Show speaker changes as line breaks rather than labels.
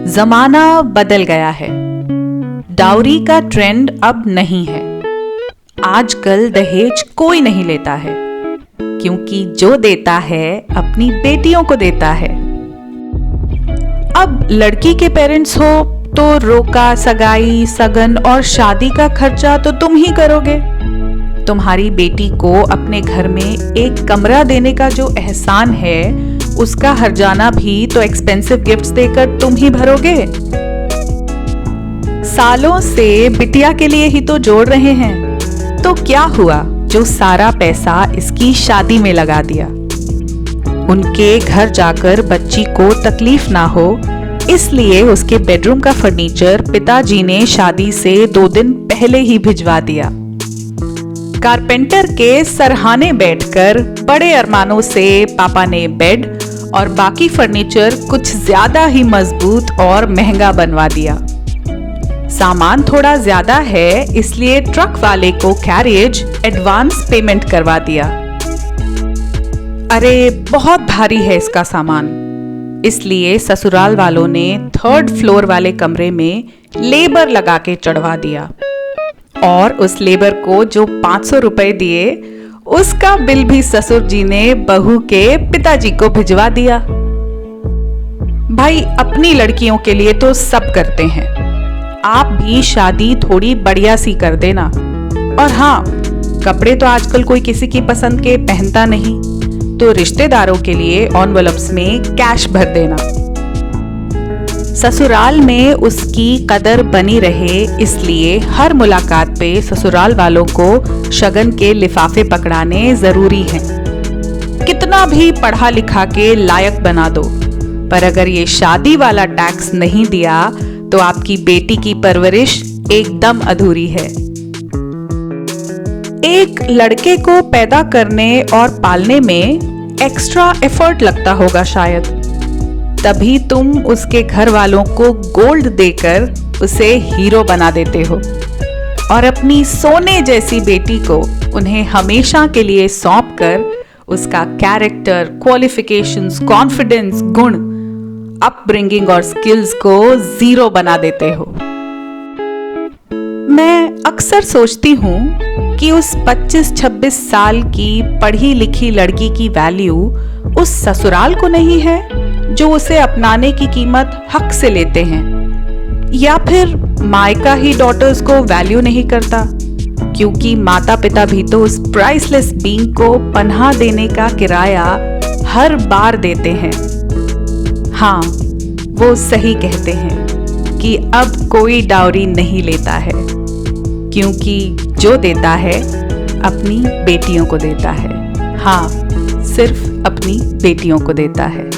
जमाना बदल गया है। डाउरी का ट्रेंड अब नहीं है। आजकल दहेज कोई नहीं लेता है, क्योंकि जो देता है अपनी बेटियों को देता है। अब लड़की के पेरेंट्स हो तो रोका, सगाई, सगन और शादी का खर्चा तो तुम ही करोगे। तुम्हारी बेटी को अपने घर में एक कमरा देने का जो एहसान है, उसका हर्जाना भी तो एक्सपेंसिव गिफ्ट्स देकर तुम ही भरोगे। सालों से बिटिया के लिए ही तो जोड़ रहे हैं, तो क्या हुआ जो सारा पैसा इसकी शादी में लगा दिया। उनके घर जाकर बच्ची को तकलीफ ना हो, इसलिए उसके बेडरूम का फर्नीचर पिताजी ने शादी से 2 दिन पहले ही भिजवा दिया। कारपेंटर के सरहाने बैठकर बड़े अरमानों से पापा ने बेड और बाकी फर्नीचर कुछ ज्यादा ही मजबूत और महंगा बनवा दिया। सामान थोड़ा ज्यादा है, इसलिए ट्रक वाले को कैरियज एडवांस पेमेंट करवा दिया। अरे बहुत भारी है इसका सामान, इसलिए ससुराल वालों ने 3rd फ्लोर वाले कमरे में लेबर लगा के चढ़वा दिया, और उस लेबर को जो 500 रुपए दिए, उसका बिल भी ससुर जी ने बहू के पिताजी को भिजवा दिया। भाई, अपनी लड़कियों के लिए तो सब करते हैं, आप भी शादी थोड़ी बढ़िया सी कर देना। और हाँ, कपड़े तो आजकल कोई किसी की पसंद के पहनता नहीं, तो रिश्तेदारों के लिए एनवेलप्स में कैश भर देना। ससुराल में उसकी कदर बनी रहे, इसलिए हर मुलाकात पे ससुराल वालों को शगन के लिफाफे पकड़ाने जरूरी हैं। कितना भी पढ़ा लिखा के लायक बना दो, पर अगर ये शादी वाला टैक्स नहीं दिया तो आपकी बेटी की परवरिश एकदम अधूरी है। एक लड़के को पैदा करने और पालने में एक्स्ट्रा एफर्ट लगता होगा शायद, तभी तुम उसके घर वालों को गोल्ड देकर उसे हीरो बना देते हो, और अपनी सोने जैसी बेटी को उन्हें हमेशा के लिए सौंप कर उसका कैरेक्टर, क्वालिफिकेशंस, कॉन्फिडेंस, गुण, अपब्रिंगिंग और स्किल्स को 0 बना देते हो। मैं अक्सर सोचती हूँ कि उस 25-26 साल की पढ़ी लिखी लड़की की वैल्यू उस ससुराल को नहीं है जो उसे अपनाने की कीमत हक से लेते हैं, या फिर मायका ही डॉटर्स को वैल्यू नहीं करता, क्योंकि माता पिता भी तो उस प्राइसलेस बीइंग को पनाह देने का किराया हर बार देते हैं। हाँ, वो सही कहते हैं कि अब कोई डाउरी नहीं लेता है, क्योंकि जो देता है अपनी बेटियों को देता है। हाँ, सिर्फ अपनी बेटियों को देता है।